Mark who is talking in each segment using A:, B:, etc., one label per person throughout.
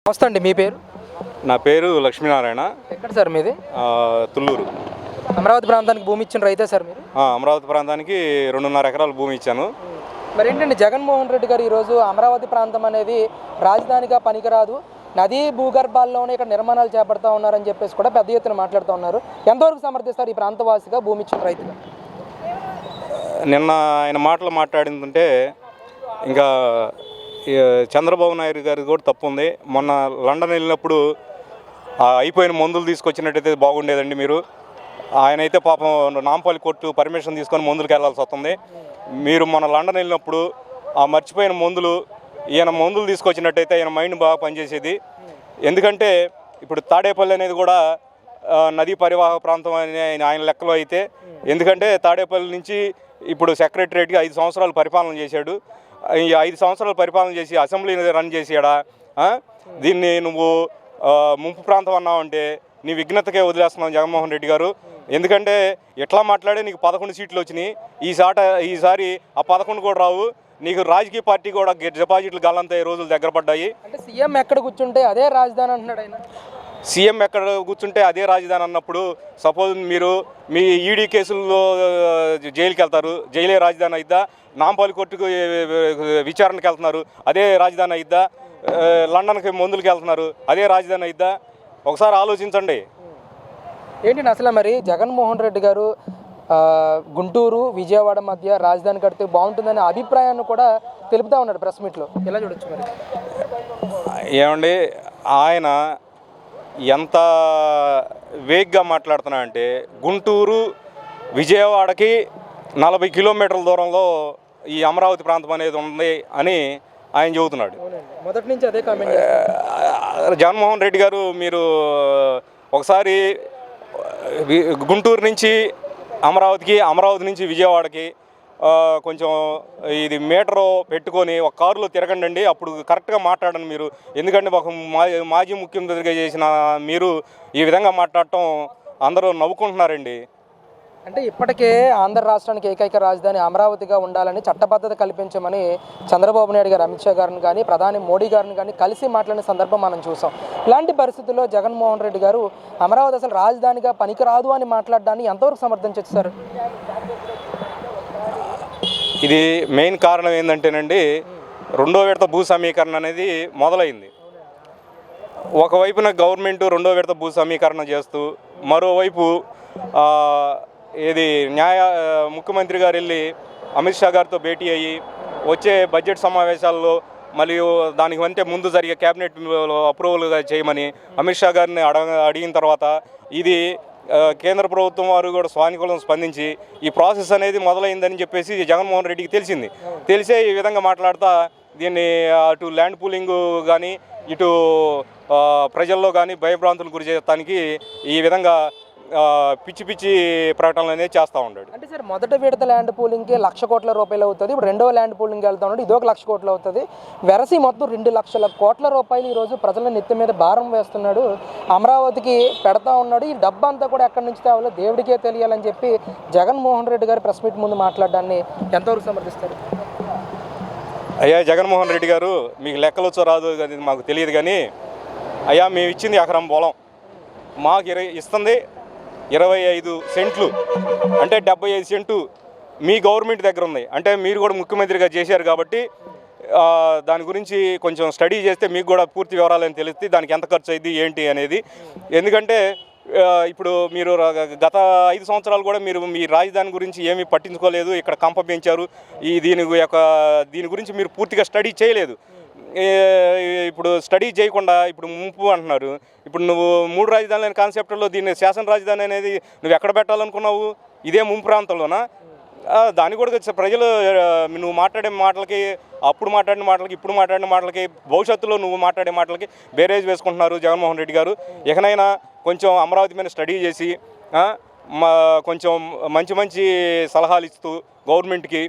A: నమస్తే అండి, మీ పేరు?
B: నా పేరు లక్ష్మీనారాయణ.
A: ఎక్కడ సార్ మీది?
B: తుళ్ళూరు.
A: అమరావతి ప్రాంతానికి భూమి ఇచ్చిన రైతే సార్ మీరు?
B: అమరావతి ప్రాంతానికి 2.5 ఎకరాల భూమి ఇచ్చాను.
A: మరి ఏంటండి, జగన్మోహన్ రెడ్డి గారు ఈరోజు అమరావతి ప్రాంతం అనేది రాజధానిగా పనికిరాదు, నదీ భూగర్భాల్లోనే ఇక్కడ నిర్మాణాలు చేపడతా ఉన్నారని చెప్పేసి కూడా పెద్ద ఎత్తున మాట్లాడుతూ ఉన్నారు. ఎంతవరకు సమర్థిస్తారు ఈ ప్రాంతవాసిగా భూమి ఇచ్చిన రైతుగా?
B: నిన్న ఆయన మాటలు మాట్లాడిందంటే ఇంకా చంద్రబాబు నాయుడు గారి కూడా తప్పు ఉంది. మొన్న లండన్ వెళ్ళినప్పుడు అయిపోయిన మందులు తీసుకొచ్చినట్టయితే బాగుండేదండి. ఆయన అయితే పాపం నాంపల్లి కోర్టు పర్మిషన్ తీసుకొని మందులకు వెళ్ళాల్సి వస్తుంది. మీరు మొన్న లండన్ వెళ్ళినప్పుడు ఆ మర్చిపోయిన మందులు ఈయన మందులు తీసుకొచ్చినట్టయితే ఈయన మైండ్ బాగా పనిచేసేది. ఎందుకంటే ఇప్పుడు తాడేపల్లి అనేది కూడా నదీ పరివాహక ప్రాంతం అని ఆయన లెక్కలో అయితే, ఎందుకంటే తాడేపల్లి నుంచి ఇప్పుడు సెక్రటరేట్గా 5 సంవత్సరాలు పరిపాలన చేశాడు. ఈ 5 సంవత్సరాలు పరిపాలన చేసి అసెంబ్లీని రన్ చేసాడా? దీన్ని నువ్వు ముంపు ప్రాంతం అన్నావంటే నీ విఘ్నతకే వదిలేస్తున్నావు జగన్మోహన్ రెడ్డి గారు. ఎందుకంటే ఎట్లా మాట్లాడే నీకు 11 సీట్లు వచ్చినాయి. ఈసారి ఆ 11 కూడా రావు. నీకు రాజకీయ పార్టీ కూడా డిపాజిట్లు గల్లంత రోజులు దగ్గర పడ్డాయి.
A: అంటే సీఎం ఎక్కడ కూర్చుంటే అదే రాజధాని అంటున్నాడు ఆయన.
B: సీఎం ఎక్కడ కూర్చుంటే అదే రాజధాని అన్నప్పుడు సపోజ్ మీరు మీ ఈడీ కేసుల్లో జైలుకి వెళ్తారు, జైలే రాజధాని అయిద్దా? నాంపల్లి కోర్టుకు విచారణకి వెళ్తున్నారు, అదే రాజధాని అయిద్దా? లండన్కి మందులకి వెళ్తున్నారు, అదే రాజధాని అయిద్దా? ఒకసారి ఆలోచించండి.
A: ఏంటి అసలు మరి జగన్మోహన్ రెడ్డి గారు గుంటూరు విజయవాడ మధ్య రాజధాని కడితే బాగుంటుందనే అభిప్రాయాన్ని కూడా తెలుపుతూ ఉన్నాడు ప్రెస్ మీట్లో. ఎలా చూడొచ్చు మరి?
B: ఏమండి, ఆయన ఎంత వేగ్గా మాట్లాడుతున్నా అంటే గుంటూరు విజయవాడకి 40 కిలోమీటర్ల దూరంలో ఈ అమరావతి ప్రాంతం అనేది ఉంది అని ఆయన చెబుతున్నాడు.
A: మొదటి నుంచి అదే కామెంట్.
B: జగన్మోహన్ రెడ్డి గారు, మీరు ఒకసారి గుంటూరు నుంచి అమరావతికి, అమరావతి నుంచి విజయవాడకి కొంచెం ఇది మీటరు పెట్టుకొని ఒక కారులో తిరగండి, అప్పుడు కరెక్ట్గా మాట్లాడండి మీరు. ఎందుకంటే ఒక మాజీ ముఖ్యమంత్రిగా చేసిన మీరు ఈ విధంగా మాట్లాడటం అందరూ నవ్వుకుంటున్నారండి.
A: అంటే ఇప్పటికే ఆంధ్ర రాష్ట్రానికి ఏకైక రాజధాని అమరావతిగా ఉండాలని చట్టబద్ధత కల్పించమని చంద్రబాబు నాయుడు గారు అమిత్ షా గారిని కానీ ప్రధాని మోడీ గారిని కానీ కలిసి మాట్లాడిన సందర్భం మనం చూసాం. ఇలాంటి పరిస్థితుల్లో జగన్మోహన్ రెడ్డి గారు అమరావతి అసలు రాజధానిగా పనికిరాదు అని మాట్లాడడాన్ని ఎంతవరకు సమర్థించవచ్చు సార్?
B: ఇది మెయిన్ కారణం ఏంటంటేనండి, 2వ విడత భూ సమీకరణ అనేది మొదలైంది. ఒకవైపున గవర్నమెంట్ 2వ విడత భూ సమీకరణ చేస్తూ, మరోవైపు ముఖ్యమంత్రి గారు వెళ్ళి అమిత్ షా గారితో భేటీ అయ్యి వచ్చే బడ్జెట్ సమావేశాల్లో మరియు దానికి ముందు జరిగే క్యాబినెట్ అప్రూవల్గా చేయమని అమిత్ షా గారిని అడిగిన తర్వాత ఇది కేంద్ర ప్రభుత్వం వారు కూడా స్వానుకూలం స్పందించి ఈ ప్రాసెస్ అనేది మొదలైందని చెప్పేసి జగన్మోహన్ రెడ్డికి తెలిసే ఈ విధంగా మాట్లాడుతూ దీన్ని అటు ల్యాండ్ పూలింగ్ కానీ ఇటు ప్రజల్లో కానీ భయభ్రాంతులు గురి చేయడానికి ఈ విధంగా పిచ్చి ప్రకటనలు అనేది చేస్తూ ఉన్నాడు.
A: అంటే సార్, మొదటి విడత ల్యాండ్ పూలింగ్కి 1,00,000 కోట్ల రూపాయలు అవుతుంది. ఇప్పుడు 2వ ల్యాండ్ పూలింగ్ వెళ్తా ఉన్నాడు, ఇదొక 1,00,000 కోట్లు అవుతుంది. వెరసి మొత్తం 2,00,000 కోట్ల రూపాయలు ఈరోజు ప్రజల నెత్తి మీద భారం వేస్తున్నాడు, అమరావతికి పెడతా ఉన్నాడు. ఈ డబ్బు అంతా కూడా ఎక్కడి నుంచి తేవాలో దేవుడికే తెలియాలని చెప్పి జగన్మోహన్ రెడ్డి గారు ప్రెస్ మీట్ ముందు మాట్లాడడాన్ని ఎంతవరకు సమర్థిస్తారు?
B: అయ్యా జగన్మోహన్ రెడ్డి గారు, మీకు లెక్కలొచ్చో రాదు అది మాకు తెలియదు, కానీ అయ్యా మేము ఇచ్చింది ఎకరం పొలం, మాకు ఇస్తుంది 25 సెంట్లు, అంటే 75 సెంటు మీ గవర్నమెంట్ దగ్గర ఉంది. అంటే మీరు కూడా ముఖ్యమంత్రిగా చేశారు కాబట్టి దాని గురించి కొంచెం స్టడీ చేస్తే మీకు కూడా పూర్తి వివరాలని తెలుస్తుంది, దానికి ఎంత ఖర్చు అయింది ఏంటి అనేది. ఎందుకంటే ఇప్పుడు మీరు గత 5 సంవత్సరాలు కూడా మీరు మీ రాజధాని గురించి ఏమీ పట్టించుకోలేదు, ఇక్కడ కంప పెంచారు, దీని గురించి మీరు పూర్తిగా స్టడీ చేయలేదు. ఇప్పుడు స్టడీ చేయకుండా ఇప్పుడు ముంపు అంటున్నారు. ఇప్పుడు నువ్వు 3 రాజధానులు అనే కాన్సెప్ట్లో దీన్ని శాసన రాజధాని అనేది నువ్వు ఎక్కడ పెట్టాలనుకున్నావు? ఇదే ముంపు ప్రాంతంలోనా? దాన్ని కూడా ప్రజలు నువ్వు మాట్లాడే మాటలకి, అప్పుడు మాట్లాడిన మాటలకి, ఇప్పుడు మాట్లాడిన మాటలకి, భవిష్యత్తులో నువ్వు మాట్లాడే మాటలకి బేరేజ్ వేసుకుంటున్నారు జగన్మోహన్ రెడ్డి గారు. ఇకనైనా కొంచెం అమరావతి మీద స్టడీ చేసి కొంచెం మంచి సలహాలు ఇస్తూ గవర్నమెంట్కి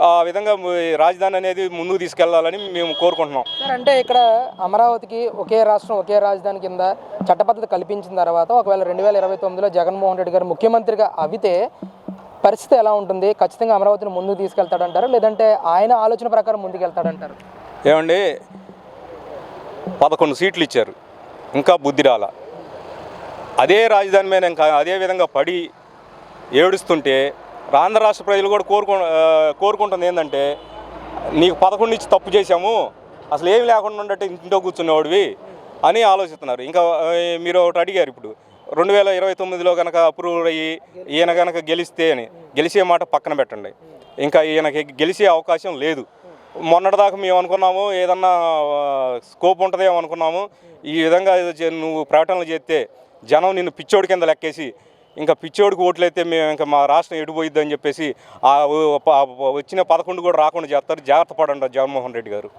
B: ఆ విధంగా రాజధాని అనేది ముందుకు తీసుకెళ్లాలని మేము కోరుకుంటున్నాం.
A: సార్, అంటే ఇక్కడ అమరావతికి ఒకే రాష్ట్రం ఒకే రాజధాని కింద చట్టబద్ధత కల్పించిన తర్వాత ఒకవేళ 2029లో జగన్మోహన్ రెడ్డి గారు ముఖ్యమంత్రిగా అవితే పరిస్థితి ఎలా ఉంటుంది? ఖచ్చితంగా అమరావతిని ముందుకు తీసుకెళ్తాడంటారు, లేదంటే ఆయన ఆలోచన ప్రకారం ముందుకు వెళ్తాడంటారు?
B: ఏమండి, 11 సీట్లు ఇచ్చారు, ఇంకా బుద్ధి రాల. అదే రాజధాని మీద ఇంకా అదే విధంగా పడి ఏడుస్తుంటే ఆంధ్ర రాష్ట్ర ప్రజలు కూడా కోరుకుంటుంది ఏంటంటే, నీకు 11 ఇచ్చి తప్పు చేశాము, అసలు ఏమి లేకుండా ఉండటే ఇంట్లో కూర్చునేవాడివి అని ఆలోచిస్తున్నారు. ఇంకా మీరు ఒకటి అడిగారు, ఇప్పుడు 2029లో కనుక అప్రూవ్ అయ్యి ఈయన కనుక గెలిస్తే అని, గెలిచే మాట పక్కన పెట్టండి, ఇంకా ఈయనకి గెలిచే అవకాశం లేదు. మొన్నటిదాకా మేము అనుకున్నాము ఏదన్నా స్కోప్ ఉంటుందేమో అనుకున్నాము. ఈ విధంగా నువ్వు ప్రకటనలు చేస్తే జనం నిన్ను పిచ్చోడి కింద లెక్కేసి, ఇంకా పిచ్చోడికి ఓట్లు అయితే మేము ఇంకా మా రాష్ట్రం ఎటుపోయిద్ది అని చెప్పేసి వచ్చిన 11 కూడా రాకుండా చేస్తారు. జాగ్రత్త పడండి జగన్మోహన్ రెడ్డి గారు.